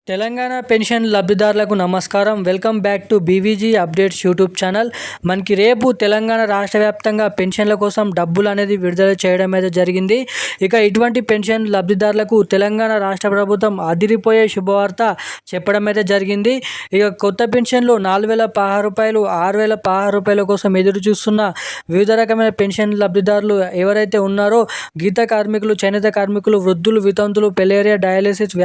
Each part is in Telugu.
తెలంగాణ పెన్షన్ లబ్ధిదారులకు నమస్కారం. Welcome back to BVG updates YouTube channel. మనకి రేపు తెలంగాణ రాష్ట్ర వ్యాప్తంగా పెన్షన్ల కోసం డబ్బులు అనేది విడుదల చేయడం అయితే జరిగింది. ఇక ఇటువంటి పెన్షన్ లబ్ధిదారులకు తెలంగాణ రాష్ట్ర ప్రభుత్వం అదిరిపోయే శుభవార్త చెప్పడం అయితే జరిగింది. ఇక కొత్త పెన్షన్లు 4,016 రూపాయలు, 6,016 రూపాయల కోసం ఎదురు చూస్తున్న వివిధ రకమైన పెన్షన్ లబ్ధిదారులు ఎవరైతే ఉన్నారో గీత కార్మికులు, చేనేత కార్మికులు, వృద్ధులు, వితంతులు, పెలేరియా, డయాలిసిస్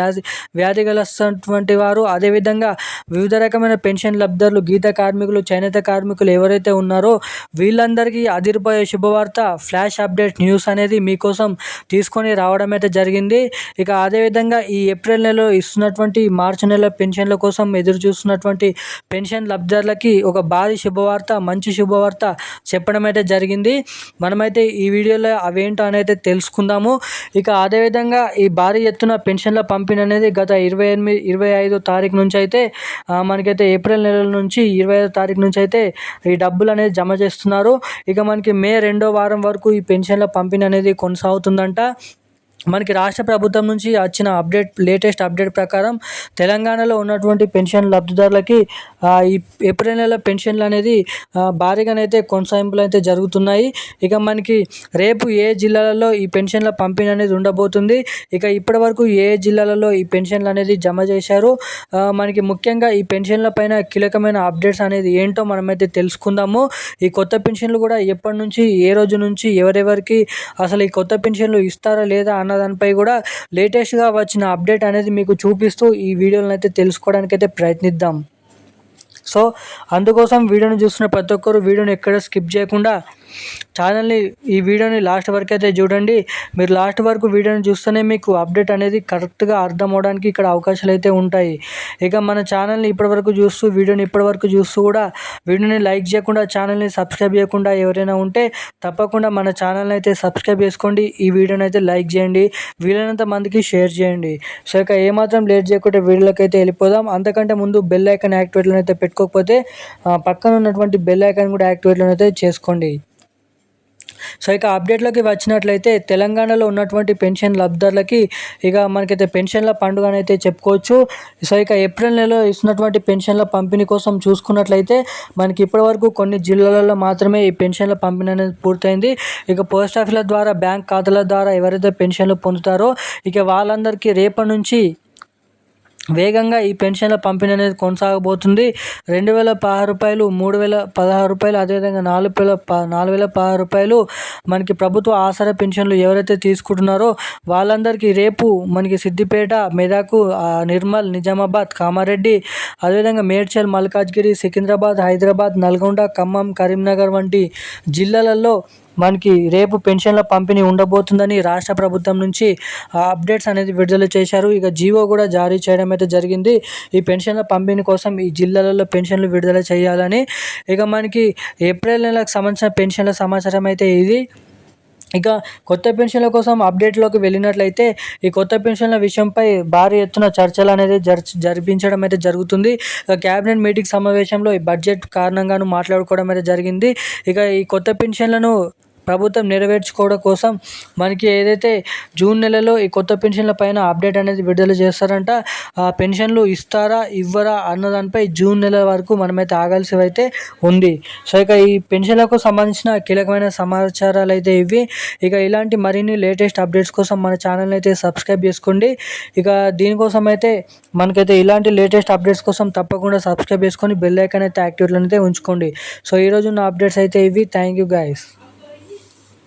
వ్యాధిగ్రస్తులు వారు, అదేవిధంగా వివిధ రకమైన పెన్షన్ లబ్ధిదారులు, గీత కార్మికులు, చేనేత కార్మికులు ఎవరైతే ఉన్నారో వీళ్ళందరికీ అదిరిపోయే శుభవార్త ఫ్లాష్ అప్డేట్ న్యూస్ అనేది మీకోసం తీసుకొని రావడం అయితే జరిగింది. ఇక అదేవిధంగా ఈ ఏప్రిల్ నెలలో ఇస్తున్నటువంటి మార్చి నెల పెన్షన్ల కోసం ఎదురు చూస్తున్నటువంటి పెన్షన్ లబ్ధిదారులకి ఒక భారీ శుభవార్త, మంచి శుభవార్త చెప్పడం అయితే జరిగింది. మనమైతే ఈ వీడియోలో అవేంటో అనేది తెలుసుకుందాము. ఇక అదేవిధంగా ఈ భారీ ఎత్తున పెన్షన్ల పంపిణీ అనేది గత 25 తారీఖు నుంచి అయితే మనకైతే ఏప్రిల్ నెల నుంచి 25 తారీఖు నుంచి అయితే ఈ డబ్బులు అనేది జమ చేస్తున్నారు. ఇక మనకి మే 2వ వారం వరకు ఈ పెన్షన్ల పంపిణీ అనేది కొనసాగుతుందంట. మనకి రాష్ట్ర ప్రభుత్వం నుంచి వచ్చిన లేటెస్ట్ అప్డేట్ ప్రకారం తెలంగాణలో ఉన్నటువంటి పెన్షన్ లబ్ధిదారులకి ఈ ఏప్రిల్ నెల పెన్షన్లు అనేది భారీగానైతే కొనసాగింపులు అయితే జరుగుతున్నాయి. ఇక మనకి రేపు ఏ జిల్లాలలో ఈ పెన్షన్ల పంపిణీ అనేది ఉండబోతుంది, ఇక ఇప్పటి వరకు ఏ జిల్లాలలో ఈ పెన్షన్లు అనేది జమ చేశారు, మనకి ముఖ్యంగా ఈ పెన్షన్ల పైన కీలకమైన అప్డేట్స్ అనేది ఏంటో మనమైతే తెలుసుకుందాము. ఈ కొత్త పెన్షన్లు కూడా ఎప్పటి నుంచి, ఏ రోజు నుంచి, ఎవరెవరికి అసలు ఈ కొత్త పెన్షన్లు ఇస్తారా లేదా అన్న దానిపై కూడా లేటెస్ట్గా వచ్చిన అప్డేట్ అనేది మీకు చూపిస్తూ ఈ వీడియోలను అయితే తెలుసుకోవడానికి అయితే ప్రయత్నిద్దాం. సో అందుకోసం వీడియోని చూస్తున్న ప్రతి ఒక్కరు వీడియోని ఎక్కడ స్కిప్ చేయకుండా ఛానల్ని, ఈ వీడియోని లాస్ట్ వరకు అయితే చూడండి. మీరు లాస్ట్ వరకు వీడియోని చూస్తేనే మీకు అప్డేట్ అనేది కరెక్ట్గా అర్థం అవడానికి ఇక్కడ అవకాశాలు అయితే ఉంటాయి. ఇక మన ఛానల్ని వీడియోని ఇప్పటివరకు చూస్తూ కూడా వీడియోని లైక్ చేయకుండా, ఛానల్ని సబ్స్క్రైబ్ చేయకుండా ఎవరైనా ఉంటే తప్పకుండా మన ఛానల్ని అయితే సబ్స్క్రైబ్ చేసుకోండి. ఈ వీడియోని అయితే లైక్ చేయండి, వీలైనంత మందికి షేర్ చేయండి. సో ఇక ఏమాత్రం లేట్ చేయకుండా వీడియోలోకి అయితే వెళ్ళిపోదాం. అంతకంటే ముందు బెల్ ఐకాన్ యాక్టివేట్లో అయితే పెట్టుకోకపోతే పక్కన ఉన్నటువంటి బెల్ ఐకాన్ కూడా యాక్టివేట్లో అయితే చేసుకోండి. సో ఇక అప్డేట్లోకి వచ్చినట్లయితే తెలంగాణలో ఉన్నటువంటి పెన్షన్ లబ్ధిదారులకి ఇక మనకైతే పెన్షన్ల పండుగ అయితే చెప్పుకోవచ్చు. సో ఇక ఏప్రిల్ నెలలో ఇస్తున్నటువంటి పెన్షన్ల పంపిణీ కోసం చూసుకున్నట్లయితే మనకి ఇప్పటివరకు కొన్ని జిల్లాలలో మాత్రమే ఈ పెన్షన్ల పంపిణీ అనేది పూర్తయింది. ఇక పోస్ట్ ఆఫీసుల ద్వారా, బ్యాంక్ ఖాతాల ద్వారా ఎవరైతే పెన్షన్లు పొందుతారో ఇక వాళ్ళందరికీ రేపటి నుంచి వేగంగా ఈ పెన్షన్ల పంపిణీ అనేది కొనసాగబోతుంది. 2,016 రూపాయలు, 3,016 రూపాయలు, అదేవిధంగా 4,016 రూపాయలు మనకి ప్రభుత్వ ఆసరా పెన్షన్లు ఎవరైతే తీసుకుంటున్నారో వాళ్ళందరికీ రేపు మనకి సిద్దిపేట, మెదక్, నిర్మల్, నిజామాబాద్, కామారెడ్డి, అదేవిధంగా మేడ్చల్, మల్కాజ్గిరి, సికింద్రాబాద్, హైదరాబాద్, నల్గొండ, ఖమ్మం, కరీంనగర్ వంటి జిల్లాలలో మనకి రేపు పెన్షన్ల పంపిణీ ఉండబోతుందని రాష్ట్ర ప్రభుత్వం నుంచి అప్డేట్స్ అనేది విడుదల చేశారు. ఇక జీవో కూడా జారీ చేయడం అయితే జరిగింది. ఈ పెన్షన్ల పంపిణీ కోసం ఈ జిల్లాలలో పెన్షన్లు విడుదల చేయాలని. ఇక మనకి ఏప్రిల్ నెలకు సంబంధించిన పెన్షన్ల సమాచారం అయితే ఇది. ఇక కొత్త పెన్షన్ల కోసం అప్డేట్లోకి వెళ్ళినట్లయితే ఈ కొత్త పెన్షన్ల విషయంపై భారీ ఎత్తున చర్చలు అనేది జరిపించడం అయితే జరుగుతుంది. క్యాబినెట్ మీటింగ్ సమావేశంలో ఈ బడ్జెట్ కారణంగాను మాట్లాడుకోవడం అయితే జరిగింది. ఇక ఈ కొత్త పెన్షన్లను ప్రభుత్వం నెరవేర్చుకోవడం కోసం మనకి ఏదైతే జూన్ నెలలో ఈ కొత్త పెన్షన్ల పైన అప్డేట్ అనేది విడుదల చేస్తారంట. ఆ పెన్షన్లు ఇస్తారా, ఇవ్వరా అన్న దానిపై జూన్ నెల వరకు మనమైతే ఆగాల్సి అయితే ఉంది. సో ఇక ఈ పెన్షన్లకు సంబంధించిన కీలకమైన సమాచారాలు అయితే ఇవి. ఇక ఇలాంటి మరిన్ని లేటెస్ట్ అప్డేట్స్ కోసం మన ఛానల్ని అయితే సబ్స్క్రైబ్ చేసుకోండి. ఇక దీనికోసం అయితే మనకైతే ఇలాంటి లేటెస్ట్ అప్డేట్స్ కోసం తప్పకుండా సబ్స్క్రైబ్ చేసుకొని బెల్ ఐకాన్ అయితే యాక్టివేట్లో అయితే ఉంచుకోండి. సో ఈరోజు నా అప్డేట్స్ అయితే ఇవి. Thank you guys.